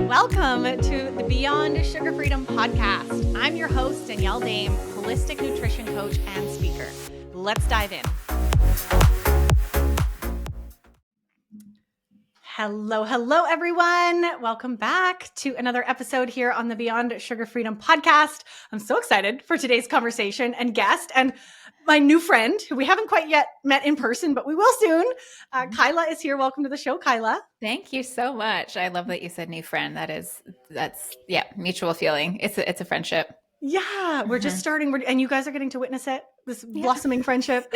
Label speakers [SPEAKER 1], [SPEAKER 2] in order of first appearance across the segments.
[SPEAKER 1] Welcome to the Beyond Sugar Freedom podcast. I'm your host, Danielle Dame, holistic nutrition coach and speaker. Let's dive in. Hello, everyone. Welcome back to another episode here on the Beyond Sugar Freedom podcast. I'm so excited for today's conversation and guest and my new friend who we haven't quite yet met in person, but we will soon. Kyla is here. Welcome to the show, Kyla.
[SPEAKER 2] Thank you so much. I love that you said new friend. That's mutual feeling. It's a friendship.
[SPEAKER 1] Yeah, we're just starting. And you guys are getting to witness it, this blossoming friendship.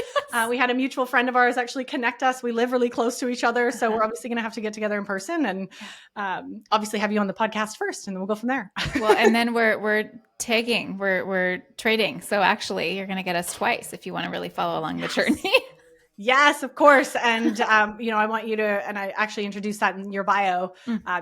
[SPEAKER 1] We had a mutual friend of ours actually connect us. We live really close to each other. So we're obviously going to have to get together in person and obviously have you on the podcast first, and then we'll go from there.
[SPEAKER 2] Well, and then we're tagging, we're trading. So actually you're going to get us twice if you want to really follow along the journey.
[SPEAKER 1] Yes, of course. And, I want you to, and I actually introduced that in your bio,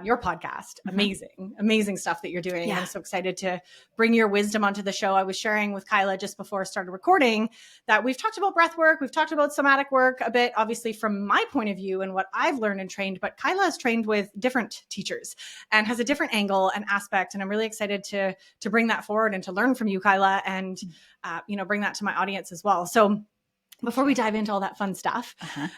[SPEAKER 1] your podcast. Amazing stuff that you're doing. Yeah. I'm so excited to bring your wisdom onto the show. I was sharing with Kyla just before I started recording that we've talked about breath work. We've talked about somatic work a bit, obviously from my point of view and what I've learned and trained, but Kyla has trained with different teachers and has a different angle and aspect. And I'm really excited to bring that forward and to learn from you, Kyla, and, bring that to my audience as well. So before we dive into all that fun stuff,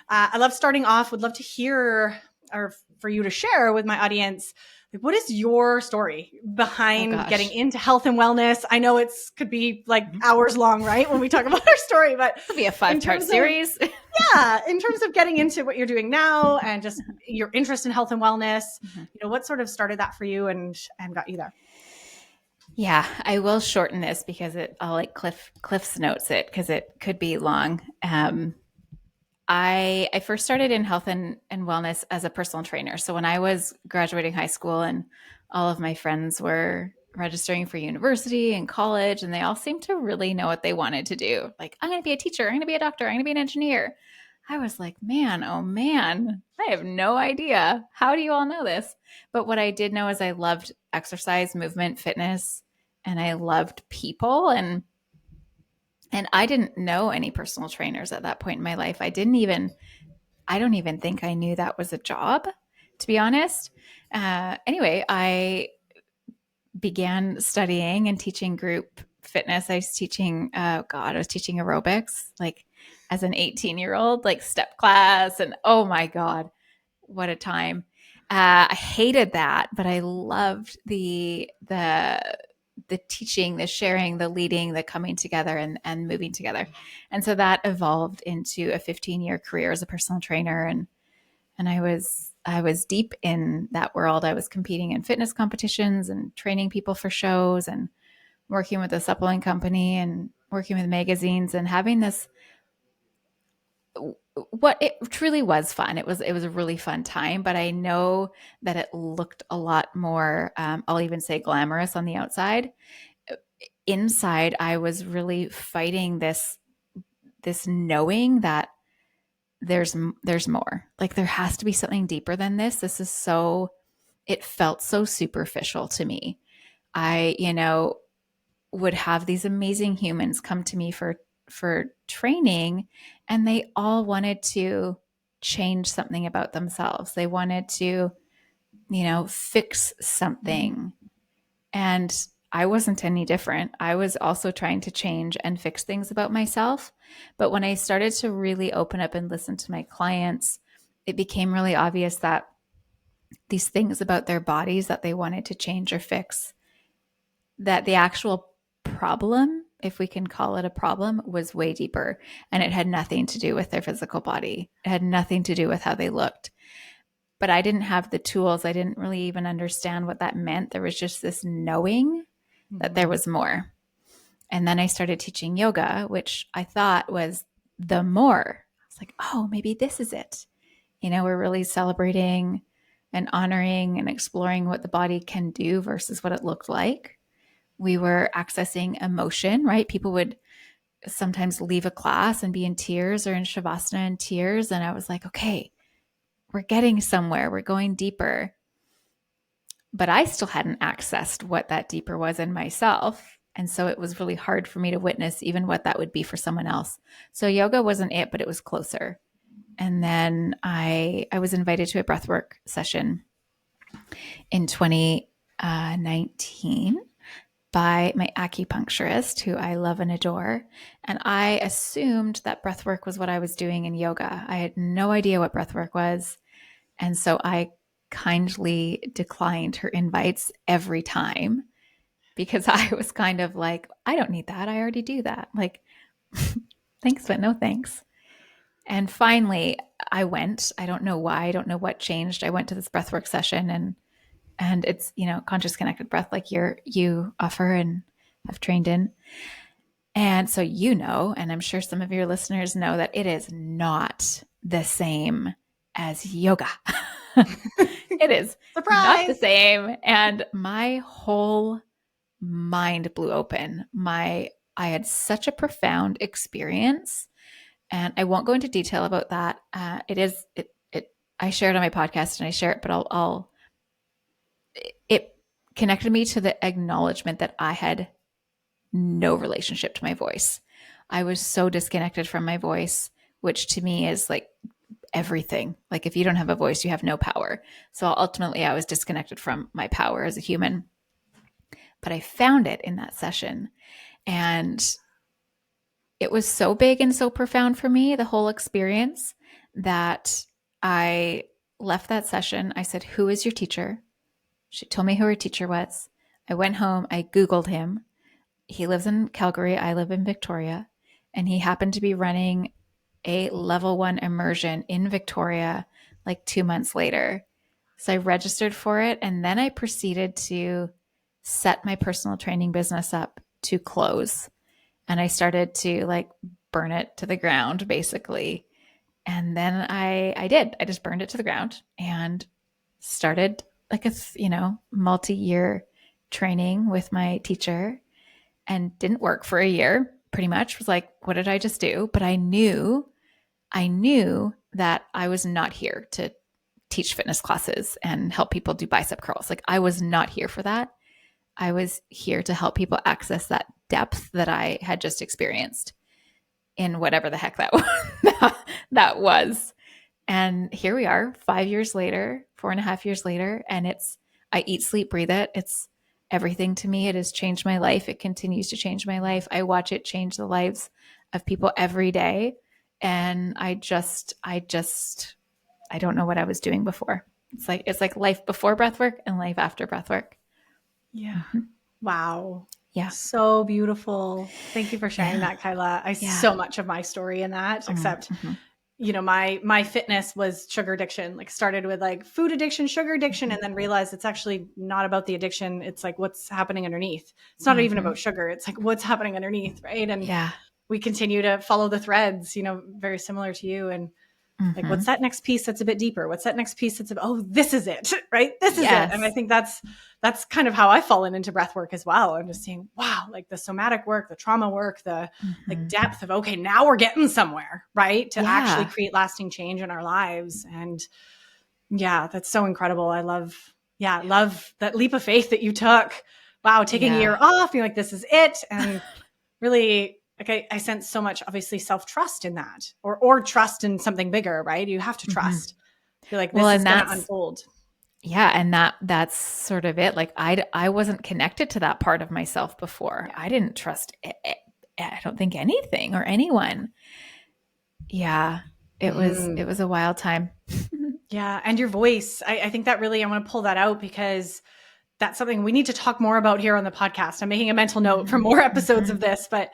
[SPEAKER 1] I love starting off, would love to hear or for you to share with my audience, like, what is your story behind getting into health and wellness? I know could be like hours long, right? When we talk about our story, but
[SPEAKER 2] it'll be a 5-part series.
[SPEAKER 1] In terms of getting into what you're doing now and just your interest in health and wellness, what sort of started that for you and got you there?
[SPEAKER 2] Yeah, I will shorten this because I'll like Cliff's notes it because it could be long. I first started in health and wellness as a personal trainer. So when I was graduating high school and all of my friends were registering for university and college, and they all seemed to really know what they wanted to do. Like, I'm going to be a teacher. I'm going to be a doctor. I'm going to be an engineer. I was like, man, oh man, I have no idea. How do you all know this? But what I did know is I loved exercise, movement, fitness, and I loved people. And I didn't know any personal trainers at that point in my life. I don't even think I knew that was a job, to be honest. Anyway, I began studying and teaching group fitness. I was teaching aerobics, like as an 18-year-old, like step class. And oh my God, what a time. I hated that, but I loved the teaching, the sharing, the leading, the coming together and moving together. And so that evolved into a 15-year career as a personal trainer. And I was deep in that world. I was competing in fitness competitions and training people for shows and working with a supplement company and working with magazines and having this, what it truly was fun. It was a really fun time, but I know that it looked a lot more, I'll even say glamorous on the outside. Inside, I was really fighting this knowing that there's more. Like there has to be something deeper than this. It felt so superficial to me. I, would have these amazing humans come to me for training, and they all wanted to change something about themselves. They wanted to, fix something. And I wasn't any different. I was also trying to change and fix things about myself. But when I started to really open up and listen to my clients, it became really obvious that these things about their bodies that they wanted to change or fix, that the actual problem, if we can call it a problem, was way deeper. And it had nothing to do with their physical body. It had nothing to do with how they looked. But I didn't have the tools. I didn't really even understand what that meant. There was just this knowing that there was more. And then I started teaching yoga, which I thought was the more. I was like, oh, maybe this is it. We're really celebrating and honoring and exploring what the body can do versus what it looked like. We were accessing emotion, right? People would sometimes leave a class and be in tears or in Shavasana in tears. And I was like, okay, we're getting somewhere. We're going deeper. But I still hadn't accessed what that deeper was in myself. And so it was really hard for me to witness even what that would be for someone else. So yoga wasn't it, but it was closer. And then I was invited to a breathwork session in 2019 by my acupuncturist, who I love and adore. And I assumed that breathwork was what I was doing in yoga. I had no idea what breathwork was. And so I kindly declined her invites every time because I was kind of like, I don't need that. I already do that. Like, thanks, but no thanks. And finally, I went. I don't know why. I don't know what changed. I went to this breathwork session, and it's, conscious connected breath like you offer and have trained in. And so, and I'm sure some of your listeners know, that it is not the same as yoga. It is not the same. And my whole mind blew open. I had such a profound experience, and I won't go into detail about that. I share it on my podcast, and I share it, but it connected me to the acknowledgement that I had no relationship to my voice. I was so disconnected from my voice, which to me is like everything. Like, if you don't have a voice, you have no power. So ultimately, I was disconnected from my power as a human. But I found it in that session. And it was so big and so profound for me, the whole experience, that I left that session. I said, "Who is your teacher?" She told me who her teacher was. I went home. I Googled him. He lives in Calgary. I live in Victoria. And he happened to be running a level 1 immersion in Victoria like 2 months later. So I registered for it. And then I proceeded to set my personal training business up to close. And I started to like burn it to the ground, basically. And then I did. I just burned it to the ground and started like a, multi-year training with my teacher, and didn't work for a year, pretty much. Was like, what did I just do? But I knew that I was not here to teach fitness classes and help people do bicep curls. Like, I was not here for that. I was here to help people access that depth that I had just experienced in whatever the heck that was. And here we are 5 years later, 4.5 years later, and I eat, sleep, breathe it. It's everything to me. It has changed my life. It continues to change my life. I watch it change the lives of people every day. And I don't know what I was doing before. It's like life before breathwork and life after breathwork.
[SPEAKER 1] Yeah. Mm-hmm. Wow.
[SPEAKER 2] Yeah.
[SPEAKER 1] So beautiful. Thank you for sharing that, Kyla. I see so much of my story in that, except, my fitness was sugar addiction. Like, started with like food addiction, sugar addiction, and then realized it's actually not about the addiction. It's like what's happening underneath. It's not even about sugar. It's like what's happening underneath. Right. And we continue to follow the threads, very similar to you. And like, what's that next piece that's a bit deeper? What's that next piece that's this is it, right? This is it. And I think that's kind of how I've fallen into breath work as well. I'm just seeing, wow, like the somatic work, the trauma work, the like depth of, okay, now we're getting somewhere, right? To actually create lasting change in our lives. And that's so incredible. I love that leap of faith that you took. Wow. Taking a year off, being like, this is it. And really, like, I sense so much, obviously, self-trust in that, or trust in something bigger, right? You have to trust. You're like, this is going to unfold.
[SPEAKER 2] Yeah. And that's sort of it. Like, I wasn't connected to that part of myself before. I didn't trust I don't think anything or anyone. Yeah. It was a wild time.
[SPEAKER 1] Yeah. And your voice, I think that really, I want to pull that out, because that's something we need to talk more about here on the podcast. I'm making a mental note for more episodes of this, but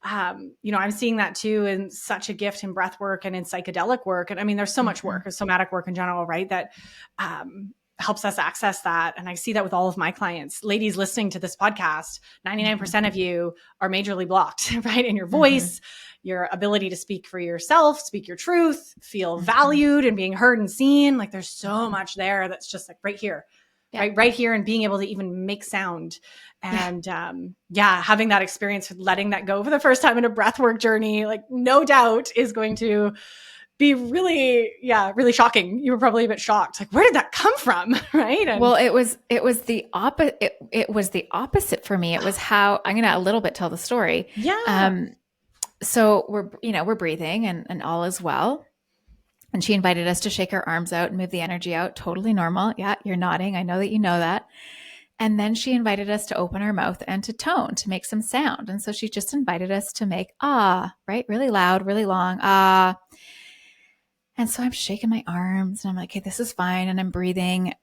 [SPEAKER 1] I'm seeing that too, in such a gift in breath work and in psychedelic work. And I mean, there's so much work, somatic work in general, right? That helps us access that. And I see that with all of my clients. Ladies listening to this podcast, 99% of you are majorly blocked, right? In your voice, your ability to speak for yourself, speak your truth, feel valued and being heard and seen. Like, there's so much there that's just like right here. Right here, and being able to even make sound, and having that experience with letting that go for the first time in a breathwork journey, like, no doubt is going to be really shocking. You were probably a bit shocked, like, where did that come from? Right. And
[SPEAKER 2] well, it was the opposite. It was the opposite for me. It was how I'm going to a little bit tell the story.
[SPEAKER 1] Yeah.
[SPEAKER 2] So we're breathing and all is well. And she invited us to shake our arms out and move the energy out. Totally normal. Yeah, you're nodding. I know that you know that. And then she invited us to open our mouth and to tone, to make some sound. And so she just invited us to make right? Really loud, really long, And so I'm shaking my arms and I'm like, okay, this is fine. And I'm breathing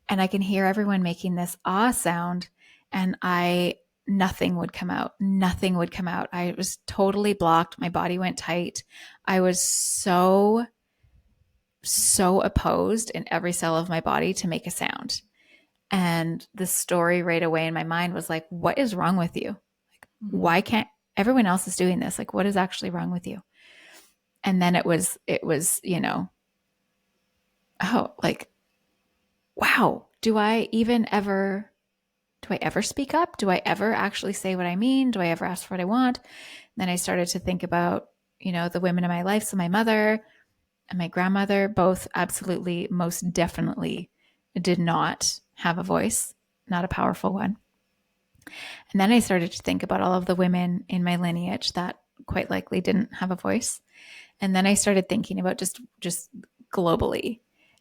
[SPEAKER 2] and I can hear everyone making this sound. And nothing would come out. Nothing would come out. I was totally blocked. My body went tight. I was so opposed in every cell of my body to make a sound. And the story right away in my mind was like, what is wrong with you? Like, why can't everyone else is doing this? Like, what is actually wrong with you? And then it was, like, wow, do I ever speak up? Do I ever actually say what I mean? Do I ever ask for what I want? And then I started to think about, the women in my life. So my mother and my grandmother both absolutely, most definitely did not have a voice, not a powerful one. And then I started to think about all of the women in my lineage that quite likely didn't have a voice. And then I started thinking about just globally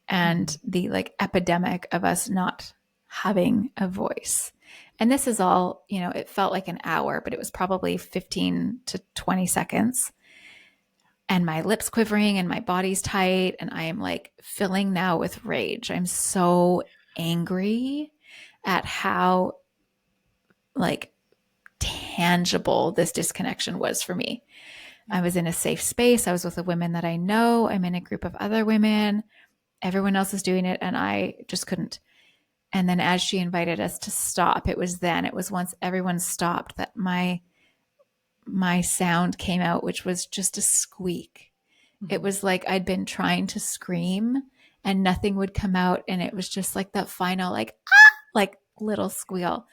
[SPEAKER 2] and the like epidemic of us not having a voice. And this is all, it felt like an hour, but it was probably 15 to 20 seconds. And my lips quivering and my body's tight. And I am like filling now with rage. I'm so angry at how like tangible this disconnection was for me. I was in a safe space. I was with the women that I know. I'm in a group of other women. Everyone else is doing it. And I just couldn't. And then as she invited us to stop, it was once everyone stopped that my sound came out, which was just a squeak. Mm-hmm. It was like I'd been trying to scream and nothing would come out. And it was just like that final, like little squeal.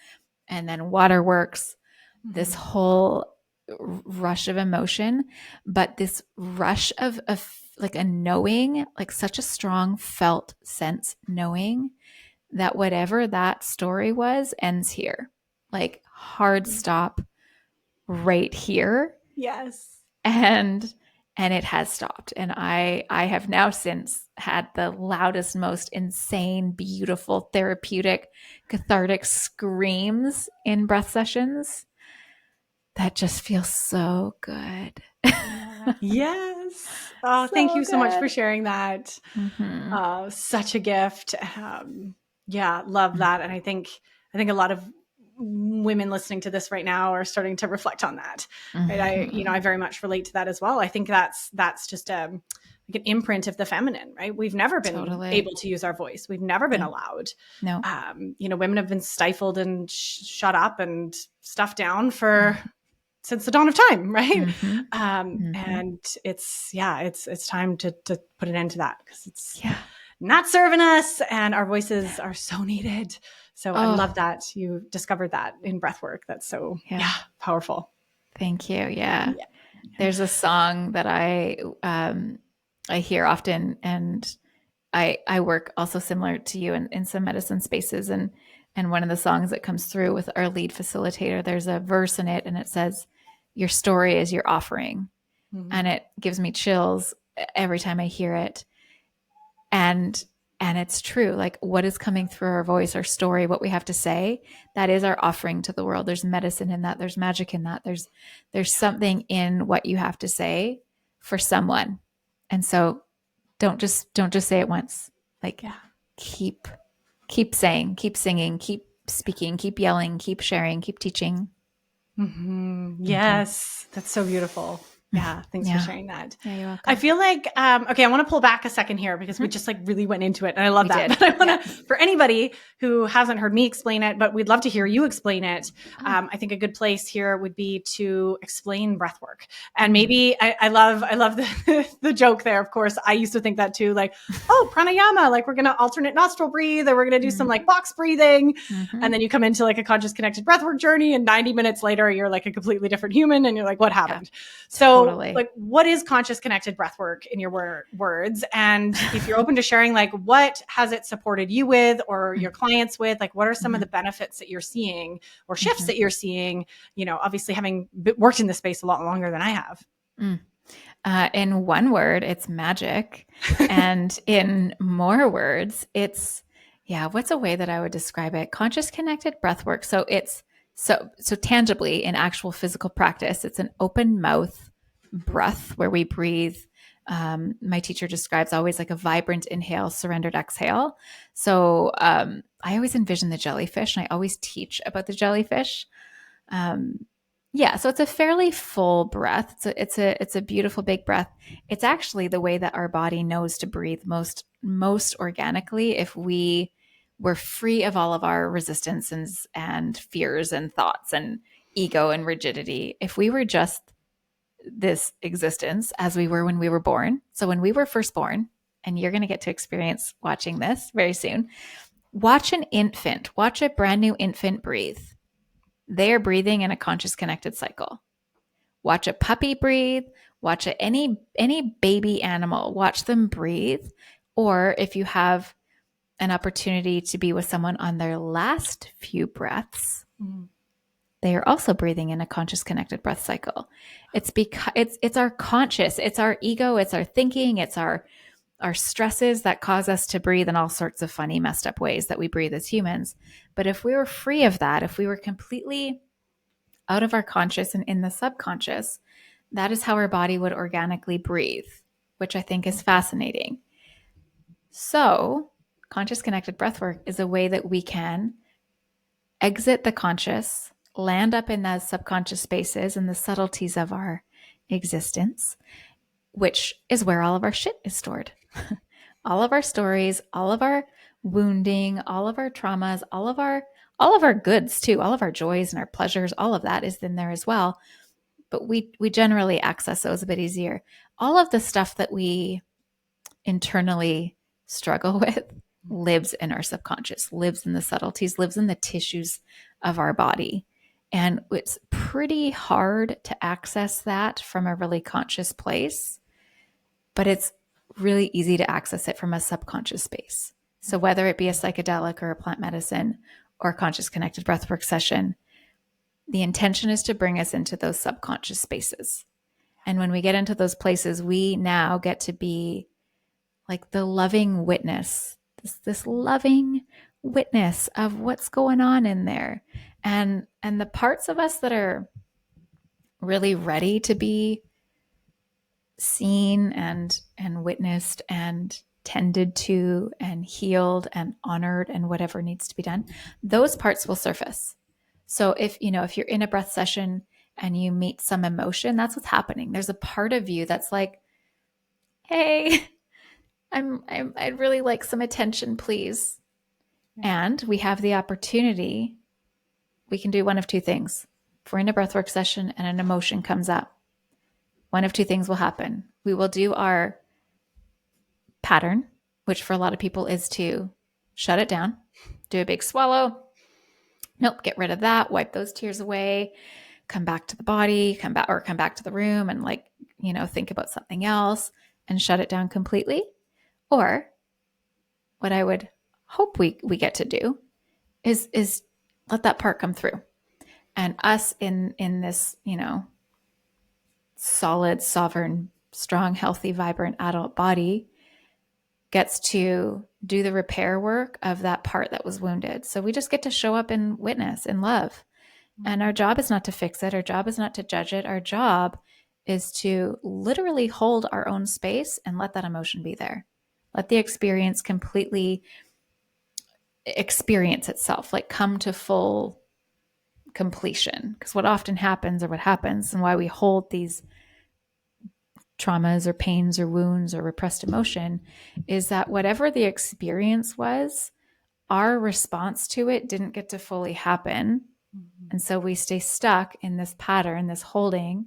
[SPEAKER 2] And then waterworks, this whole rush of emotion, but this rush of like a knowing, like such a strong felt sense, knowing that whatever that story was ends here, like hard stop right here.
[SPEAKER 1] Yes.
[SPEAKER 2] And it has stopped. And I have now since had the loudest, most insane, beautiful, therapeutic, cathartic screams in breath sessions that just feels so good.
[SPEAKER 1] Yes. Oh, so thank you so much for sharing that.
[SPEAKER 2] Mm-hmm.
[SPEAKER 1] Such a gift. Love that. And I think a lot of women listening to this right now are starting to reflect on that. Mm-hmm. Right? I very much relate to that as well. I think that's just like an imprint of the feminine, right? We've never been able to use our voice. We've never been allowed.
[SPEAKER 2] No.
[SPEAKER 1] Women have been stifled and shut up and stuffed down for since the dawn of time, right? And it's time to put an end to that because it's not serving us, and our voices are so needed. So I love that you discovered that in breathwork. That's so powerful.
[SPEAKER 2] Thank you. Yeah. There's a song that I hear often, and I work also similar to you in some medicine spaces. And one of the songs that comes through with our lead facilitator, there's a verse in it and it says, "Your story is your offering." Mm-hmm. And it gives me chills every time I hear it. And it's true. Like what is coming through our voice, our story, what we have to say, that is our offering to the world. There's medicine in that. There's magic in that. There's something in what you have to say for someone. And so don't just say it once. Like keep saying, keep singing, keep speaking, keep yelling, keep sharing, keep teaching.
[SPEAKER 1] Mm-hmm. Yes. That's so beautiful. Yeah. Thanks for sharing that.
[SPEAKER 2] Yeah, you're welcome.
[SPEAKER 1] I feel like, okay, I want to pull back a second here because we just like really went into it and I love that. But I want to, for anybody who hasn't heard me explain it, but we'd love to hear you explain it. I think a good place here would be to explain breathwork. And maybe I love the joke there. Of course, I used to think that too, like, oh, pranayama, like we're going to alternate nostril breathe or we're going to do some like box breathing. And then you come into like a conscious connected breathwork journey and 90 minutes later, you're like a completely different human and you're like, what happened? So like, what is conscious connected breathwork in your words? And if you're open to sharing, like, what has it supported you with or your clients with? Like, what are some of the benefits that you're seeing or shifts that you're seeing, obviously having worked in this space a lot longer than I have?
[SPEAKER 2] In one word, it's magic. And in more words, it's, what's a way that I would describe it? Conscious connected breath work. So it's so tangibly in actual physical practice, it's an open mouth breath where we breathe. My teacher describes always like a vibrant inhale, surrendered exhale. So I always envision the jellyfish, and I always teach about the jellyfish. So it's a fairly full breath. It's a beautiful big breath. It's actually the way that our body knows to breathe most organically if we were free of all of our resistance and fears and thoughts and ego and rigidity. If we were just this existence as we were when we were born. So when we were first born, and you're going to get to experience watching this very soon, watch a brand new infant breathe. They are breathing in a conscious connected cycle. Watch a puppy breathe, watch any baby animal, watch them breathe. Or if you have an opportunity to be with someone on their last few breaths, they are also breathing in a conscious connected breath cycle. It's because it's our conscious, it's our ego, it's our thinking, it's our stresses that cause us to breathe in all sorts of funny, messed up ways that we breathe as humans. But if we were free of that, if we were completely out of our conscious and in the subconscious, that is how our body would organically breathe, which I think is fascinating. So conscious connected breathwork is a way that we can exit the conscious, land up in those subconscious spaces and the subtleties of our existence, which is where all of our shit is stored. All of our stories, all of our wounding, all of our traumas, all of our goods too, all of our joys and our pleasures, all of that is in there as well. But we generally access those a bit easier. All of the stuff that we internally struggle with lives in our subconscious, lives in the subtleties, lives in the tissues of our body. And it's pretty hard to access that from a really conscious place, but it's really easy to access it from a subconscious space. So whether it be a psychedelic or a plant medicine or a conscious connected breathwork session, the intention is to bring us into those subconscious spaces. And when we get into those places, we now get to be like the loving witness, this loving witness of what's going on in there. And the parts of us that are really ready to be seen and witnessed and tended to and healed and honored and whatever needs to be done, those parts will surface. So if you're in a breath session and you meet some emotion, that's what's happening. There's a part of you that's like, hey, I'd really like some attention, please. And we have the opportunity. We can do one of two things. If we're in a breathwork session and an emotion comes up, one of two things will happen. We will do our pattern, which for a lot of people is to shut it down, do a big swallow. Nope, get rid of that, wipe those tears away, come back to the body, come back to the room and think about something else and shut it down completely. Or what I would hope we get to do is let that part come through. And us in this, solid, sovereign, strong, healthy, vibrant adult body gets to do the repair work of that part that was wounded. So we just get to show up and witness and love. And our job is not to fix it. Our job is not to judge it. Our job is to literally hold our own space and let that emotion be there. Let the experience completely experience itself, like come to full completion. Because what often happens and why we hold these traumas or pains or wounds or repressed emotion is that whatever the experience was, our response to it didn't get to fully happen. Mm-hmm. And so we stay stuck in this pattern, this holding,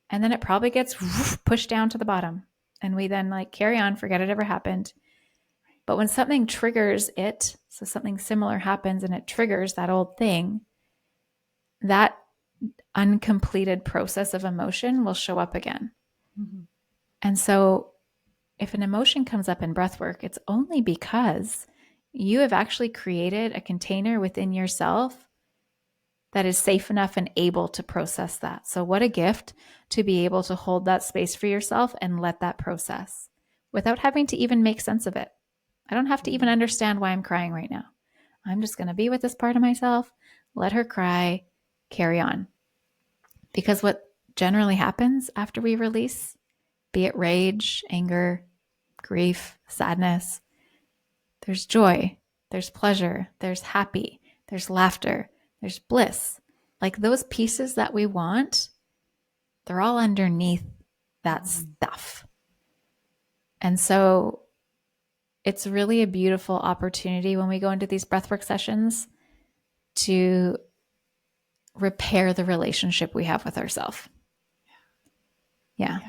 [SPEAKER 2] and then it probably gets pushed down to the bottom. And we then carry on, forget it ever happened. But when something triggers it, so something similar happens and it triggers that old thing, that uncompleted process of emotion will show up again. Mm-hmm. And so if an emotion comes up in breathwork, it's only because you have actually created a container within yourself that is safe enough and able to process that. So what a gift to be able to hold that space for yourself and let that process without having to even make sense of it. I don't have to even understand why I'm crying right now. I'm just going to be with this part of myself, let her cry, carry on. Because what generally happens after we release, be it rage, anger, grief, sadness, there's joy, there's pleasure, there's happy, there's laughter, there's bliss. Like those pieces that we want, they're all underneath that stuff. And so it's really a beautiful opportunity when we go into these breathwork sessions to repair the relationship we have with ourselves. Yeah.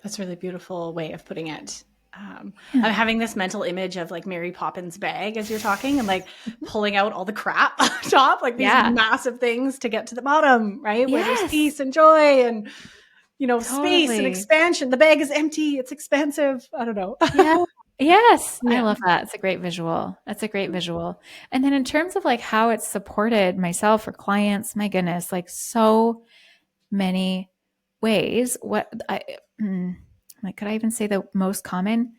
[SPEAKER 1] That's a really beautiful way of putting it. I'm having this mental image of like Mary Poppins' bag as you're talking and like pulling out all the crap on top, like these massive things to get to the bottom, right? Where there's peace and joy and, space and expansion. The bag is empty. It's expansive. I don't know.
[SPEAKER 2] Yes. I love that. It's a great visual. That's a great visual. And then in terms of like how it's supported myself or clients, my goodness, like so many ways. Could I even say the most common?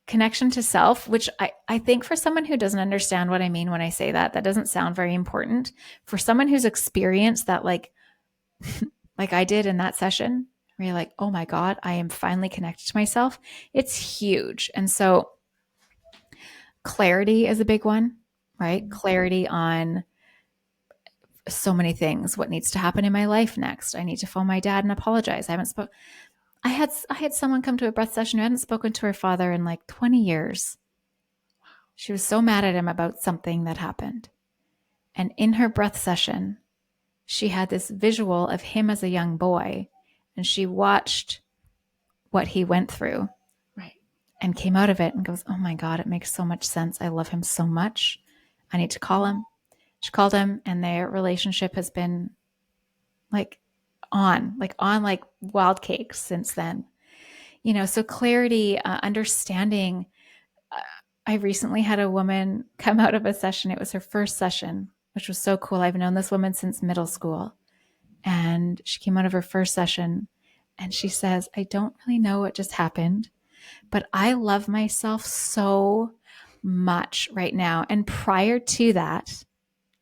[SPEAKER 2] Connection to self, which I think for someone who doesn't understand what I mean when I say that, that doesn't sound very important. For someone who's experienced that, like I did in that session, where you're like, oh my God, I am finally connected to myself. It's huge. And so clarity is a big one, right? Clarity on so many things. What needs to happen in my life next? I need to phone my dad and apologize. I had someone come to a breath session who hadn't spoken to her father in like 20 years. She was so mad at him about something that happened. And in her breath session, she had this visual of him as a young boy, and she watched what he went through and came out of it and goes, oh my God, it makes so much sense. I love him so much. I need to call him. She called him, and their relationship has been like wild cakes since then. So clarity, understanding. I recently had a woman come out of a session. It was her first session, which was so cool. I've known this woman since middle school. And she came out of her first session and she says, I don't really know what just happened, but I love myself so much right now. And prior to that,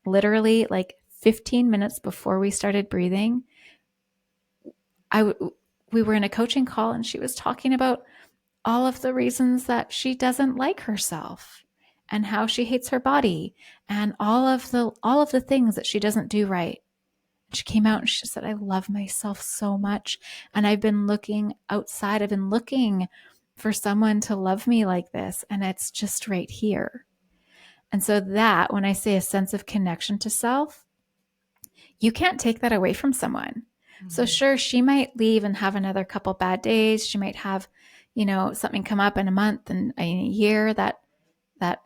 [SPEAKER 2] literally like 15 minutes before we started breathing, we were in a coaching call and she was talking about all of the reasons that she doesn't like herself and how she hates her body and all of the things that she doesn't do right. She came out and she said, I love myself so much. And I've been looking outside. I've been looking for someone to love me like this. And it's just right here. And so that, when I say a sense of connection to self, you can't take that away from someone. So sure, she might leave and have another couple bad days. She might have, something come up in a month and a year that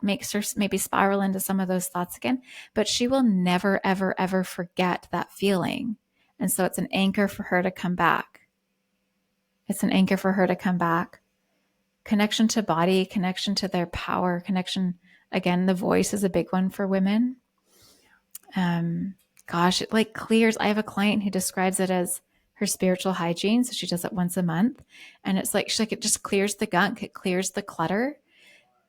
[SPEAKER 2] makes her maybe spiral into some of those thoughts again, but she will never, ever, ever forget that feeling. And so it's an anchor for her to come back. Connection to body, connection to their power, connection. Again, the voice is a big one for women. It like clears. I have a client who describes it as her spiritual hygiene. So she does it once a month. And it's like, it just clears the gunk. It clears the clutter.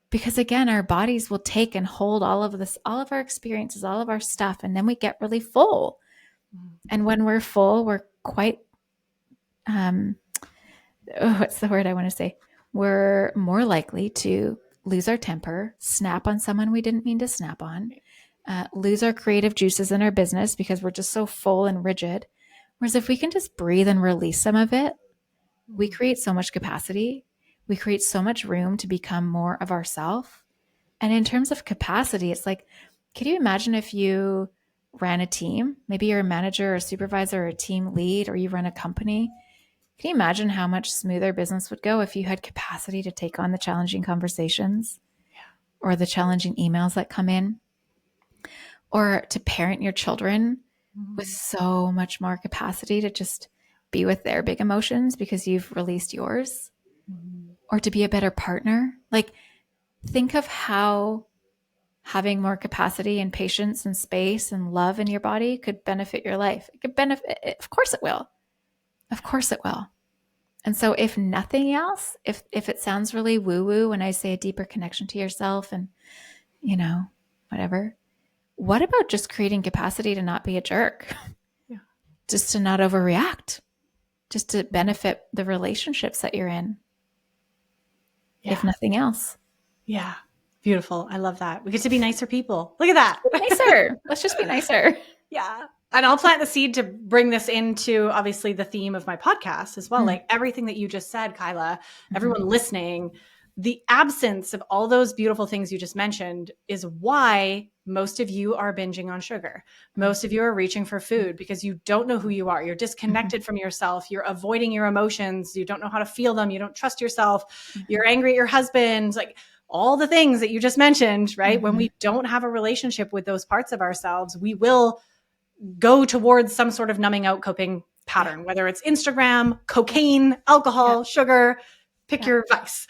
[SPEAKER 2] Because again, our bodies will take and hold all of this, all of our experiences, all of our stuff. And then we get really full. And when we're full, we're quite, what's the word I want to say? We're more likely to lose our temper, snap on someone we didn't mean to snap on, lose our creative juices in our business because we're just so full and rigid. Whereas if we can just breathe and release some of it, we create so much capacity. We create so much room to become more of ourselves. And in terms of capacity, it's like, can you imagine if you ran a team? Maybe you're a manager or a supervisor or a team lead, or you run a company. Can you imagine how much smoother business would go if you had capacity to take on the challenging conversations or the challenging emails that come in, or to parent your children with so much more capacity to just be with their big emotions because you've released yours, or to be a better partner? Like, think of how having more capacity and patience and space and love in your body could benefit your life. It could benefit, of course it will. Of course it will. And so if nothing else, if it sounds really woo-woo when I say a deeper connection to yourself and, whatever, what about just creating capacity to not be a jerk?
[SPEAKER 1] Yeah.
[SPEAKER 2] Just to not overreact, just to benefit the relationships that you're in. Yeah. If nothing else.
[SPEAKER 1] Yeah. Beautiful. I love that. We get to be nicer people. Look at that.
[SPEAKER 2] Nicer. Let's just be nicer.
[SPEAKER 1] Yeah. And I'll plant the seed to bring this into obviously the theme of my podcast as well. Like everything that you just said, Kyla, everyone listening, the absence of all those beautiful things you just mentioned is why most of you are binging on sugar. Most of you are reaching for food because you don't know who you are. You're disconnected from yourself. You're avoiding your emotions. You don't know how to feel them. You don't trust yourself. You're angry at your husband. Like all the things that you just mentioned, right? When we don't have a relationship with those parts of ourselves, we will go towards some sort of numbing out coping pattern, whether it's Instagram, cocaine, alcohol, sugar, pick your vice.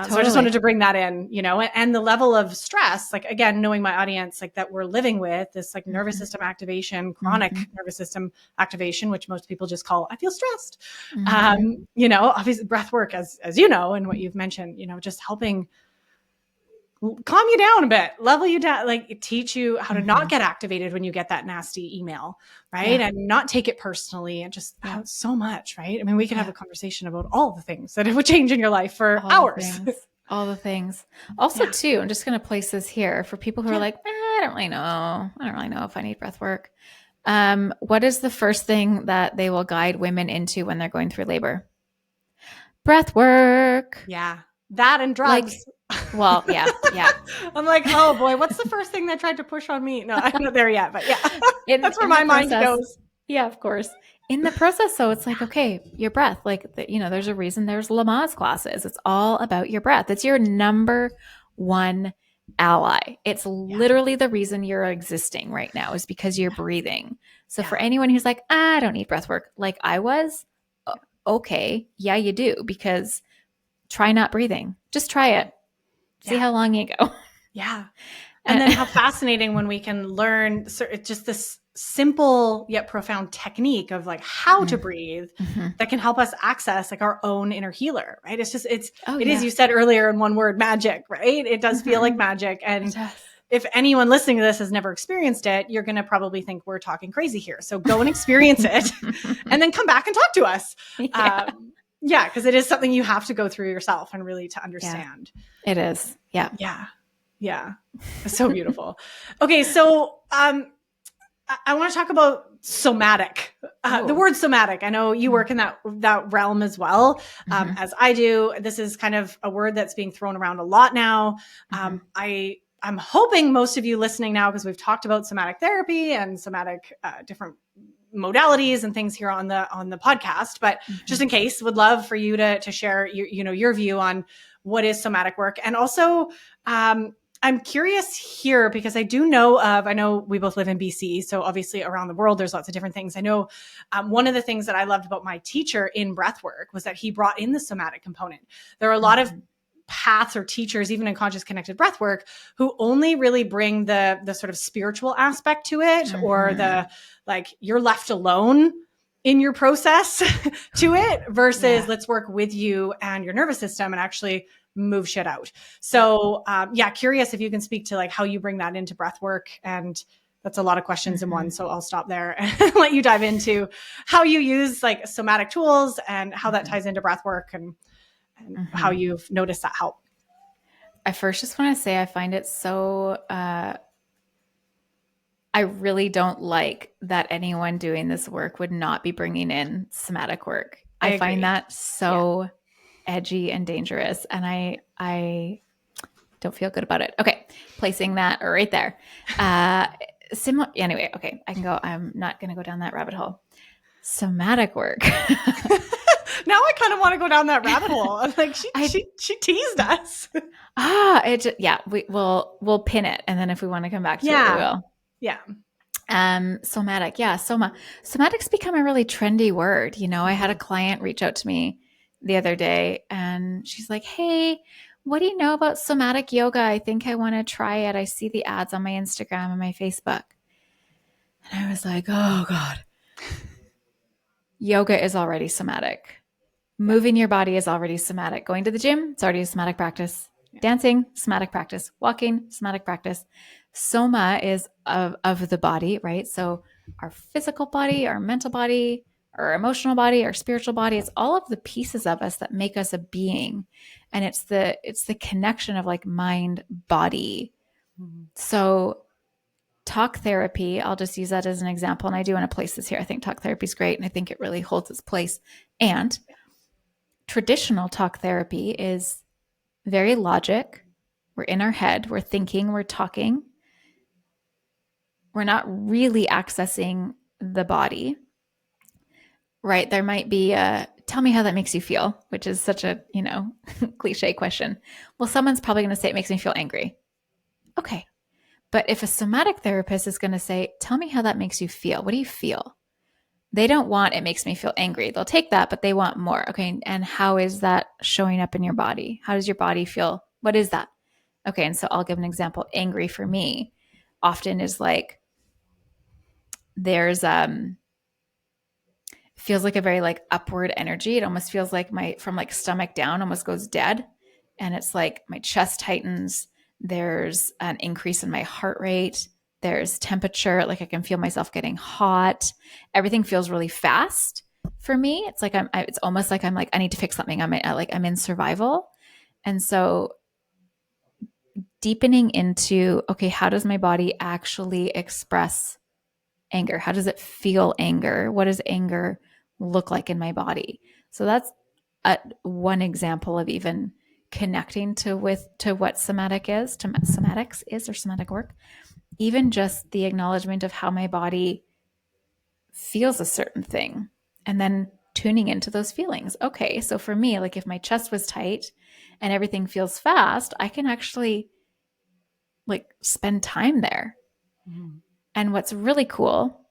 [SPEAKER 1] So I just wanted to bring that in, and the level of stress, like, again, knowing my audience, like that we're living with this like nervous system activation, chronic nervous system activation, which most people just call, I feel stressed. Obviously breath work, as you know, and what you've mentioned, just helping calm you down a bit, level you down, like teach you how to not get activated when you get that nasty email, right? And not take it personally and just so much, right? I mean, we could have a conversation about all the things that it would change in your life for hours.
[SPEAKER 2] All the things. Also, too, I'm just going to place this here for people who are like, I don't really know. I don't really know if I need breath work. What is the first thing that they will guide women into when they're going through labor? Breath work.
[SPEAKER 1] Yeah. That and drugs.
[SPEAKER 2] Well, yeah.
[SPEAKER 1] I'm like, oh boy, what's the first thing they tried to push on me? No, I'm not there yet, but that's where my mind goes.
[SPEAKER 2] Yeah, of course. In the process, though, it's like, okay, your breath, like, there's a reason there's Lamaze classes. It's all about your breath. It's your number one ally. It's literally the reason you're existing right now is because you're breathing. So for anyone who's like, I don't need breath work, like I was, okay, yeah, you do, because try not breathing. Just try it. See how long you go.
[SPEAKER 1] Yeah. And then how fascinating when we can learn just this simple yet profound technique of like how to breathe that can help us access like our own inner healer, right? It's just, it is, you said earlier in one word, magic, right? It does feel like magic. And if anyone listening to this has never experienced it, you're going to probably think we're talking crazy here. So go and experience it and then come back and talk to us. Because it is something you have to go through yourself and really to understand.
[SPEAKER 2] It is. Yeah.
[SPEAKER 1] Yeah. It's so beautiful. Okay. So, I want to talk about somatic, the word somatic. I know you work in that realm as well, as I do. This is kind of a word that's being thrown around a lot now. I'm hoping most of you listening now, because we've talked about somatic therapy and somatic, different modalities and things here on the podcast, but just in case, would love for you to share your view on what is somatic work. And also, I'm curious here because I know we both live in BC. So obviously around the world, there's lots of different things. I know one of the things that I loved about my teacher in breathwork was that he brought in the somatic component. There are a lot of paths or teachers, even in conscious connected breathwork, who only really bring the sort of spiritual aspect to it, or the, like, you're left alone in your process to it versus let's work with you and your nervous system and actually move shit out. So curious if you can speak to like how you bring that into breath work. And that's a lot of questions in one. So I'll stop there and let you dive into how you use like somatic tools and how that ties into breath work and how you've noticed that help.
[SPEAKER 2] I first just want to say I find it so I really don't like that anyone doing this work would not be bringing in somatic work. I find that so edgy and dangerous, and I don't feel good about it. Okay, placing that right there. Anyway, okay, I can go. I'm not going to go down that rabbit hole. Somatic work.
[SPEAKER 1] Now I kind of want to go down that rabbit hole. I'm like, she teased us.
[SPEAKER 2] We'll pin it, and then if we want to come back to it, we will.
[SPEAKER 1] Yeah.
[SPEAKER 2] Somatic. Yeah. Somatic's become a really trendy word. I had a client reach out to me the other day and she's like, hey, what do you know about somatic yoga? I think I want to try it. I see the ads on my Instagram and my Facebook. And I was like, oh God. Yoga is already somatic. Moving your body is already somatic. Going to the gym, it's already a somatic practice. Dancing, somatic practice. Walking, somatic practice. Soma is of the body, right? So our physical body, our mental body, our emotional body, our spiritual body, it's all of the pieces of us that make us a being. And it's the connection of like mind, body. Mm-hmm. So talk therapy, I'll just use that as an example. And I do want to place this here. I think talk therapy is great. And I think it really holds its place. And traditional talk therapy is very logic. We're in our head, we're thinking, we're talking. We're not really accessing the body, right? There might be tell me how that makes you feel, which is such a, cliche question. Well, someone's probably going to say it makes me feel angry. Okay. But if a somatic therapist is going to say, tell me how that makes you feel. What do you feel? They don't want it makes me feel angry. They'll take that, but they want more. Okay. And how is that showing up in your body? How does your body feel? What is that? Okay. And so I'll give an example. Angry for me often is like, there's, feels like a very like upward energy. It almost feels like from like stomach down almost goes dead. And it's like my chest tightens. There's an increase in my heart rate. There's temperature. Like I can feel myself getting hot. Everything feels really fast for me. It's like it's almost like I'm like, I need to fix something. I'm in survival. And so deepening into, okay, how does my body actually express anger? How does it feel anger? What does anger look like in my body? So that's one example of even connecting to what somatics is or somatic work. Even just the acknowledgement of how my body feels a certain thing and then tuning into those feelings. Okay, so for me, like if my chest was tight and everything feels fast, I can actually like spend time there. Mm-hmm. And what's really cool,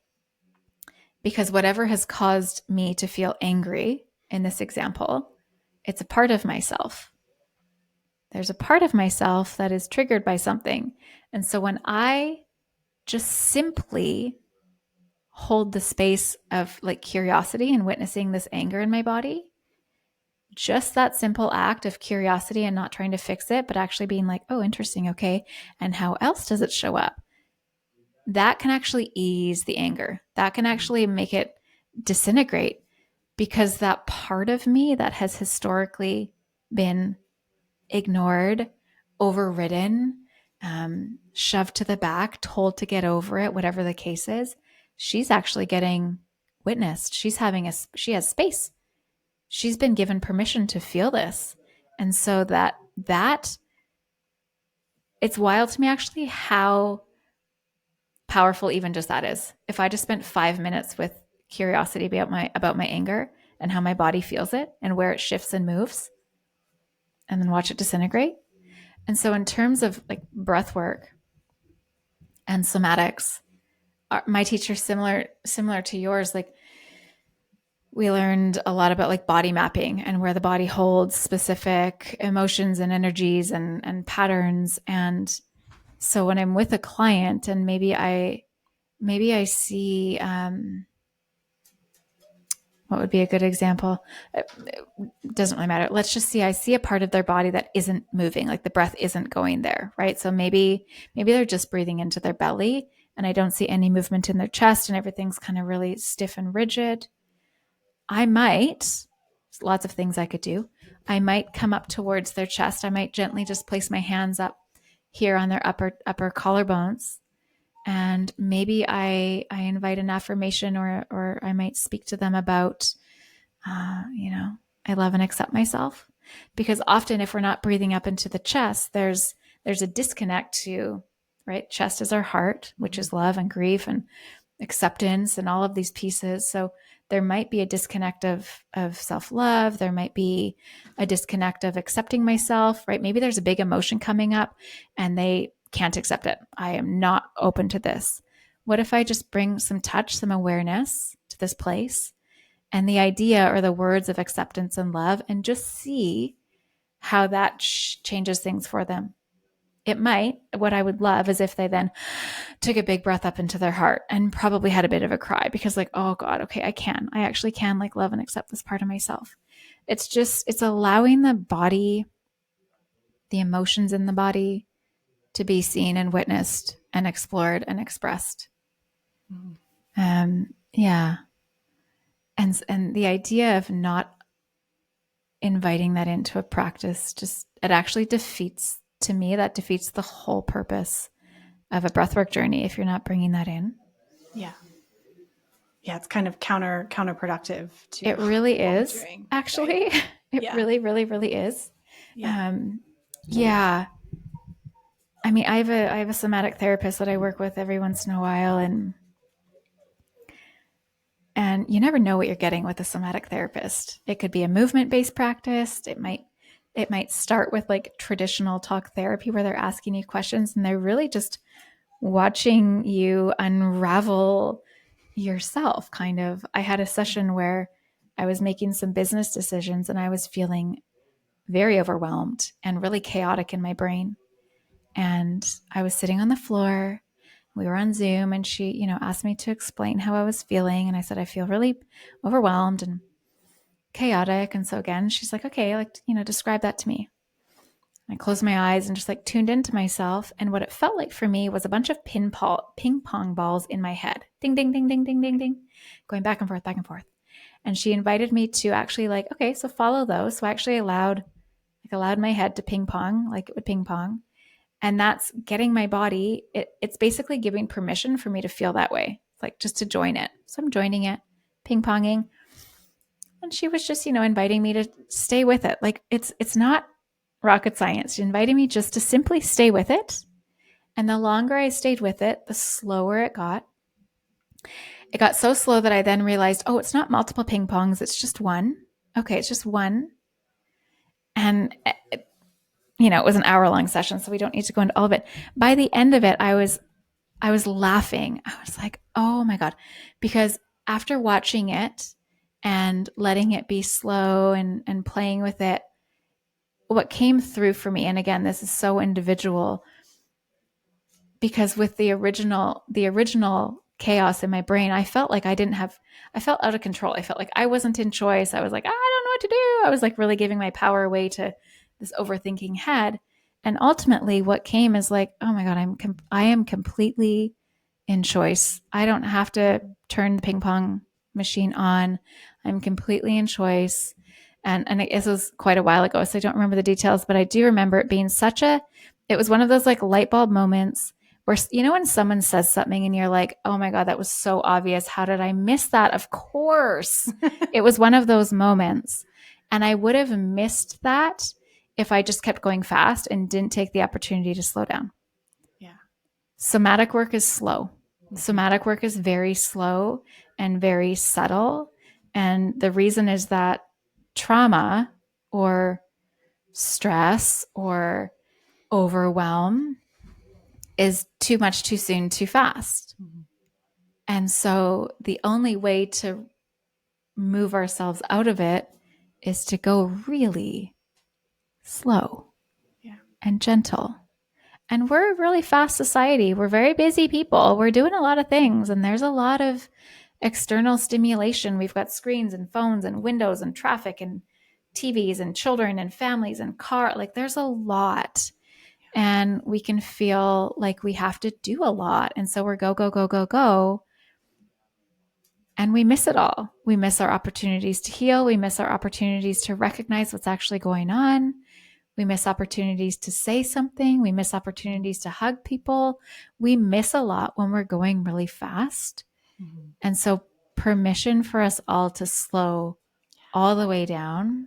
[SPEAKER 2] because whatever has caused me to feel angry in this example, it's a part of myself. There's a part of myself that is triggered by something. And so when I just simply hold the space of like curiosity and witnessing this anger in my body, just that simple act of curiosity and not trying to fix it, but actually being like, oh, interesting. Okay. And how else does it show up? That can actually ease the anger. That can actually make it disintegrate, because that part of me that has historically been ignored, overridden, shoved to the back, told to get over it, whatever the case is, she's actually getting witnessed. She has space. She's been given permission to feel this. And so that it's wild to me actually how powerful even just that is. If I just spent 5 minutes with curiosity about my anger and how my body feels it and where it shifts and moves, and then watch it disintegrate. And so in terms of like breath work and somatics, my teacher's similar to yours. Like we learned a lot about like body mapping and where the body holds specific emotions and energies and patterns. And so when I'm with a client and maybe I see, what would be a good example? It doesn't really matter. Let's just see, I see a part of their body that isn't moving, like the breath isn't going there, right? So maybe they're just breathing into their belly and I don't see any movement in their chest and everything's kind of really stiff and rigid. I might, lots of things I could do. I might come up towards their chest. I might gently just place my hands up here on their upper collarbones. And maybe I invite an affirmation or I might speak to them about, I love and accept myself. Because often if we're not breathing up into the chest, there's a disconnect to, right? Chest is our heart, which is love and grief and acceptance and all of these pieces. So there might be a disconnect of self-love. There might be a disconnect of accepting myself, right? Maybe there's a big emotion coming up and they can't accept it. I am not open to this. What if I just bring some touch, some awareness to this place and the idea or the words of acceptance and love and just see how that changes things for them. It might. What I would love is if they then took a big breath up into their heart and probably had a bit of a cry because like, oh God, okay, I actually can like love and accept this part of myself. It's allowing the body, the emotions in the body to be seen and witnessed and explored and expressed. Yeah. And the idea of not inviting that into a practice, it actually defeats the whole purpose of a breathwork journey if you're not bringing that in.
[SPEAKER 1] Yeah. Yeah, it's kind of counterproductive to
[SPEAKER 2] it really is actually, right? It really, really, really is. Yeah. I mean, I have a somatic therapist that I work with every once in a while, and you never know what you're getting with a somatic therapist. It could be a movement-based practice. It might start with like traditional talk therapy where they're asking you questions and they're really just watching you unravel yourself, kind of. I had a session where I was making some business decisions and I was feeling very overwhelmed and really chaotic in my brain. And I was sitting on the floor. We were on Zoom and she, asked me to explain how I was feeling. And I said, I feel really overwhelmed and chaotic. And so again, she's like, okay, describe that to me. I closed my eyes and just like tuned into myself. And what it felt like for me was a bunch of ping pong balls in my head. Ding, ding, ding, ding, ding, ding, ding. Going back and forth, back and forth. And she invited me to actually okay, so follow those. So I actually allowed my head to ping pong, like it would ping pong. And that's getting my body, it's basically giving permission for me to feel that way, like just to join it. So I'm joining it, ping ponging. And she was just, inviting me to stay with it. Like it's not rocket science. She invited me just to simply stay with it. And the longer I stayed with it, the slower it got. It got so slow that I then realized, oh, it's not multiple ping pongs. It's just one. Okay, it's just one. And, it was an hour-long session, so we don't need to go into all of it. By the end of it, I was laughing. I was like, oh my God. Because after watching it and letting it be slow and playing with it, what came through for me, and again, this is so individual, because with the original chaos in my brain, I felt like I felt out of control. I felt like I wasn't in choice. I was like, I don't know what to do. I was like really giving my power away to this overthinking head. And ultimately what came is like, oh my God, I am completely in choice. I don't have to turn the ping pong machine on. I'm completely in choice. And this was quite a while ago, so I don't remember the details, but I do remember it being it was one of those like light bulb moments where, when someone says something and you're like, oh my God, that was so obvious. How did I miss that? Of course. It was one of those moments. And I would have missed that if I just kept going fast and didn't take the opportunity to slow down.
[SPEAKER 1] Yeah.
[SPEAKER 2] Somatic work is slow. Somatic work is very slow and very subtle. And the reason is that trauma or stress or overwhelm is too much, too soon, too fast. Mm-hmm. And so the only way to move ourselves out of it is to go really slow and gentle. And we're a really fast society. We're very busy people. We're doing a lot of things, and there's a lot of external stimulation. We've got screens and phones and windows and traffic and TVs and children and families and car. Like there's a lot. And we can feel like we have to do a lot. And so we're go, go, go, go, go. And we miss it all. We miss our opportunities to heal. We miss our opportunities to recognize what's actually going on. We miss opportunities to say something. We miss opportunities to hug people. We miss a lot when we're going really fast. Mm-hmm. And so permission for us all to slow all the way down.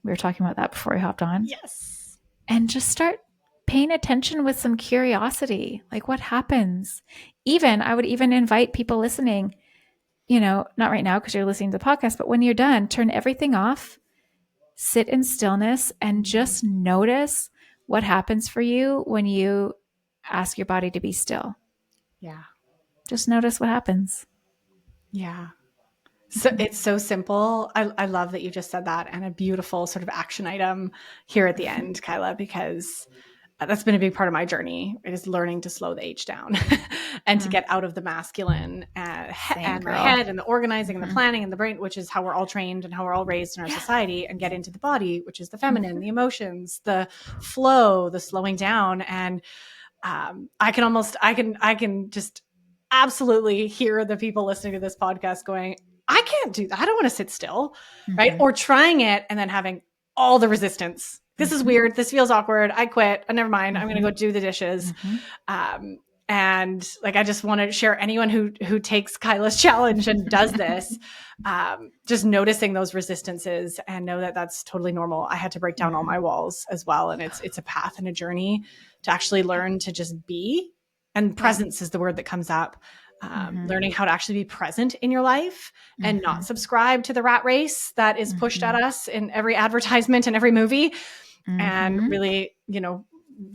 [SPEAKER 2] We were talking about that before we hopped on.
[SPEAKER 1] Yes.
[SPEAKER 2] And just start paying attention with some curiosity. Like what happens? I would even invite people listening, not right now because you're listening to the podcast, but when you're done, turn everything off, sit in stillness, and just notice what happens for you when you ask your body to be still.
[SPEAKER 1] Yeah.
[SPEAKER 2] Just notice what happens.
[SPEAKER 1] Yeah. So it's so simple. I love that you just said that, and a beautiful sort of action item here at the end, Kyla, because that's been a big part of my journey. It is learning to slow the H down and to get out of the masculine and my head and the organizing and the planning and the brain, which is how we're all trained and how we're all raised in our society, and get into the body, which is the feminine, the emotions, the flow, the slowing down. And I can just absolutely hear the people listening to this podcast going, I can't do that. I don't want to sit still, right? Or trying it and then having all the resistance. This is weird. This feels awkward. I quit. Never mind. I'm going to go do the dishes. And like, I just want to share anyone who takes Kyla's challenge and does this, just noticing those resistances and know that that's totally normal. I had to break down all my walls as well. And it's a path and a journey to actually learn to just be. And presence is the word that comes up. Learning how to actually be present in your life and not subscribe to the rat race that is pushed at us in every advertisement and every movie, and really,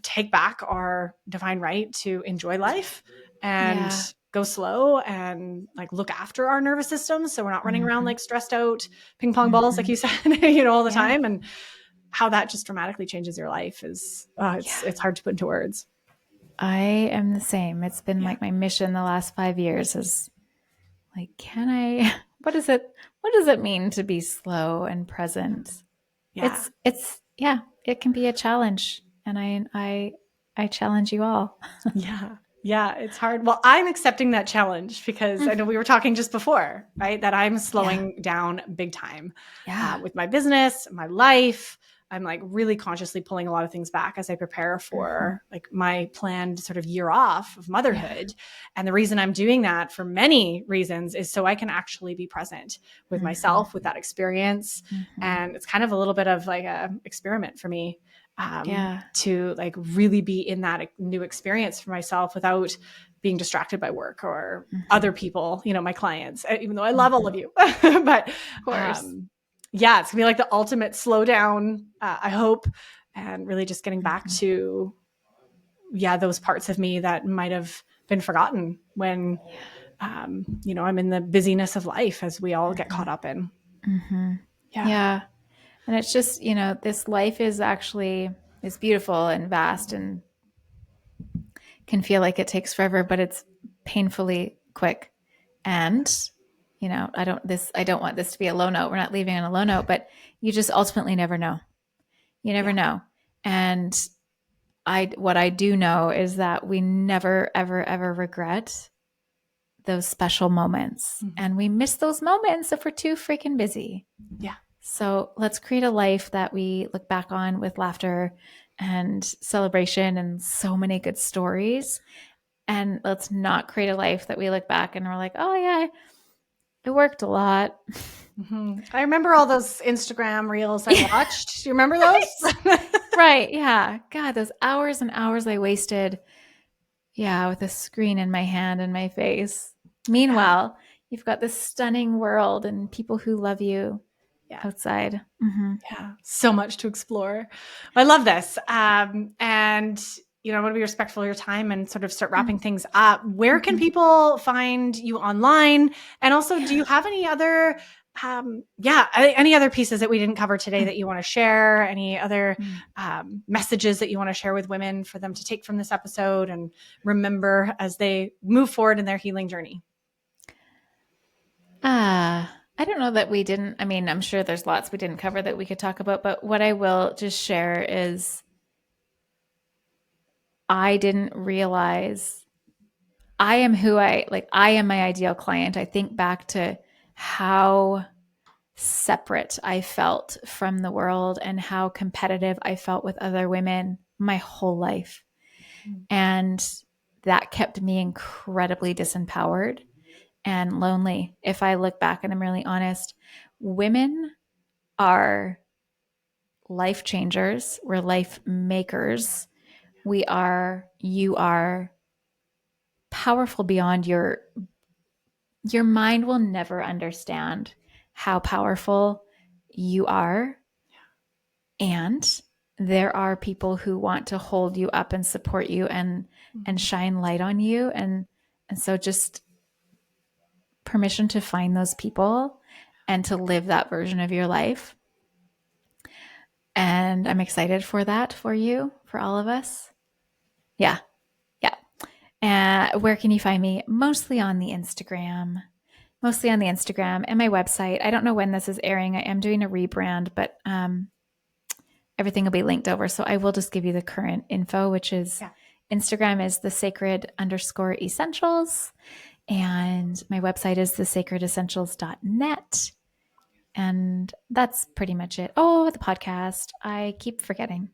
[SPEAKER 1] take back our divine right to enjoy life and go slow and like look after our nervous system. So we're not running around like stressed out ping pong balls, like you said, all the time. And how that just dramatically changes your life is, it's hard to put into words.
[SPEAKER 2] I am the same. It's been like my mission the last 5 years is like, what does it mean to be slow and present?
[SPEAKER 1] Yeah.
[SPEAKER 2] It can be a challenge. And I challenge you all.
[SPEAKER 1] Yeah, it's hard. Well, I'm accepting that challenge because I know we were talking just before, right? That I'm slowing down big time with my business, my life. I'm like really consciously pulling a lot of things back as I prepare for like my planned sort of year off of motherhood. And the reason I'm doing that for many reasons is so I can actually be present with myself, with that experience. And it's kind of a little bit of like a experiment for me. To like really be in that new experience for myself without being distracted by work or other people, my clients, even though I love all of you, but
[SPEAKER 2] of course.
[SPEAKER 1] It's gonna be like the ultimate slow down, I hope, and really just getting back to, those parts of me that might have been forgotten when, I'm in the busyness of life as we all get caught up in.
[SPEAKER 2] Yeah. And it's just, this life is beautiful and vast and can feel like it takes forever, but it's painfully quick. And, I don't want this to be a low note. We're not leaving on a low note, but you just ultimately never know. You never know. And what I do know is that we never, ever, ever regret those special moments. And we miss those moments if we're too freaking busy.
[SPEAKER 1] Yeah.
[SPEAKER 2] So let's create a life that we look back on with laughter and celebration and so many good stories. And let's not create a life that we look back and we're like, oh yeah, it worked a lot.
[SPEAKER 1] I remember all those Instagram reels I watched. Do you remember those?
[SPEAKER 2] Right. Yeah. God, those hours and hours I wasted. Yeah. With a screen in my hand and my face. Meanwhile, you've got this stunning world and people who love you. Outside.
[SPEAKER 1] Yeah. So much to explore. I love this. And, I want to be respectful of your time and sort of start wrapping things up. Where can people find you online? And also, do you have any other, any other pieces that we didn't cover today that you want to share? Any other messages that you want to share with women for them to take from this episode and remember as they move forward in their healing journey?
[SPEAKER 2] I don't know that we didn't. I mean, I'm sure there's lots we didn't cover that we could talk about, but what I will just share is I didn't realize I am I am my ideal client. I think back to how separate I felt from the world and how competitive I felt with other women my whole life. And that kept me incredibly disempowered and lonely. If I look back and I'm really honest, women are life changers. We're life makers. You are powerful beyond your mind will never understand how powerful you are. And there are people who want to hold you up and support you and shine light on you. And so just permission to find those people and to live that version of your life. And I'm excited for that, for you, for all of us. Yeah. Where can you find me? Mostly on the Instagram and my website. I don't know when this is airing. I am doing a rebrand, but everything will be linked over. So I will just give you the current info, which is Instagram is thesacred_essentials. And my website is thesacredessentials.net. And that's pretty much it. Oh, the podcast. I keep forgetting.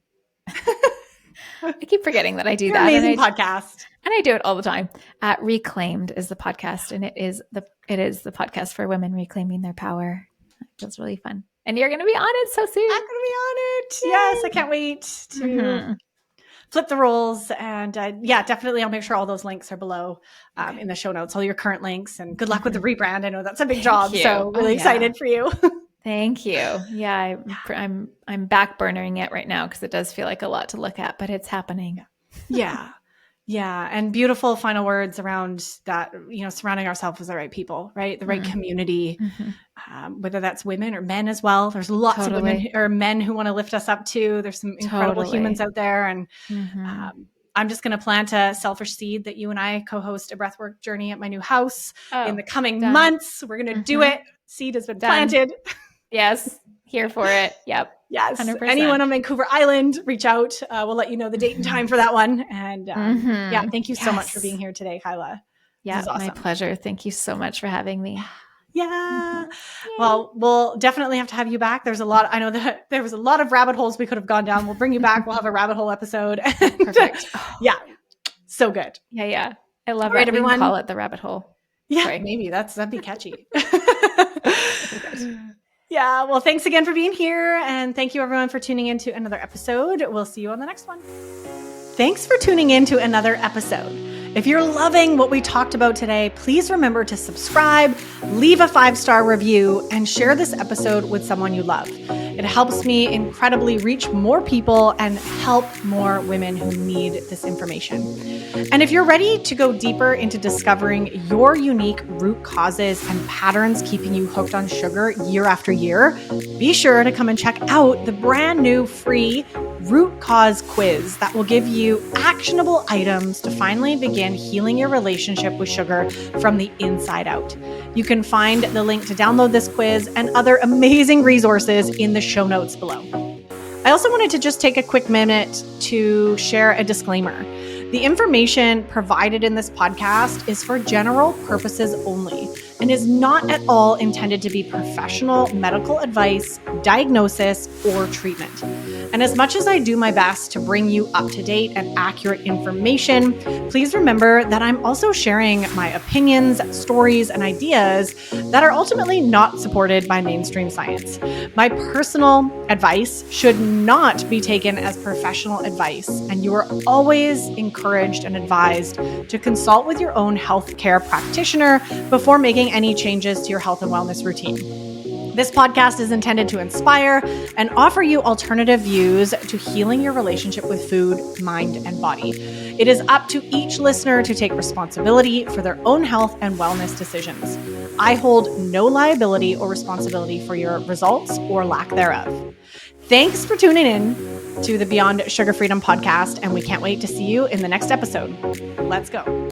[SPEAKER 2] That I do that.
[SPEAKER 1] Amazing podcast.
[SPEAKER 2] And I do it all the time. Reclaimed is the podcast, and it is the podcast for women reclaiming their power. It feels really fun. And you're going to be on it so soon.
[SPEAKER 1] I'm going to be on it. Yay. Yes, I can't wait to flip the roles. And definitely I'll make sure all those links are below in the show notes, all your current links. And good luck with the rebrand. I know that's a big job. So really excited for you.
[SPEAKER 2] Thank you. Yeah, I'm back burnering it right now because it does feel like a lot to look at, but it's happening.
[SPEAKER 1] Yeah. And beautiful final words around that, surrounding ourselves with the right people, right? The right community, whether that's women or men as well. There's lots of women or men who want to lift us up too. There's some incredible humans out there. And I'm just going to plant a selfish seed that you and I co-host a breathwork journey at my new house in the coming months. We're going to do it. Seed has been planted.
[SPEAKER 2] Yes. Here for it. Yep.
[SPEAKER 1] Yes. 100%. Anyone on Vancouver Island, reach out. We'll let you know the date and time for that one. And thank you so much for being here today, Kyla.
[SPEAKER 2] Yeah, awesome. My pleasure. Thank you so much for having me.
[SPEAKER 1] Yeah. Well, we'll definitely have to have you back. I know that there was a lot of rabbit holes we could have gone down. We'll bring you back. We'll have a rabbit hole episode.
[SPEAKER 2] Perfect.
[SPEAKER 1] Yeah. So good.
[SPEAKER 2] Yeah. I love it.
[SPEAKER 1] Right, everyone.
[SPEAKER 2] We can call it the rabbit hole.
[SPEAKER 1] Yeah. Sorry. Maybe that'd be catchy. Yeah. Well, thanks again for being here. And thank you everyone for tuning in to another episode. We'll see you on the next one. Thanks for tuning in to another episode. If you're loving what we talked about today, please remember to subscribe, leave a 5-star review, and share this episode with someone you love. It helps me incredibly reach more people and help more women who need this information. And if you're ready to go deeper into discovering your unique root causes and patterns keeping you hooked on sugar year after year, be sure to come and check out the brand new free root cause quiz that will give you actionable items to finally begin healing your relationship with sugar from the inside out. You can find the link to download this quiz and other amazing resources in the show notes below. I also wanted to just take a quick minute to share a disclaimer. The information provided in this podcast is for general purposes only and is not at all intended to be professional medical advice, diagnosis, or treatment. And as much as I do my best to bring you up-to-date and accurate information, please remember that I'm also sharing my opinions, stories, and ideas that are ultimately not supported by mainstream science. My personal advice should not be taken as professional advice, and you are always encouraged and advised to consult with your own healthcare practitioner before making any changes to your health and wellness routine. This podcast is intended to inspire and offer you alternative views to healing your relationship with food, mind, and body. It is up to each listener to take responsibility for their own health and wellness decisions. I hold no liability or responsibility for your results or lack thereof. Thanks for tuning in to the Beyond Sugar Freedom podcast, and we can't wait to see you in the next episode. Let's go.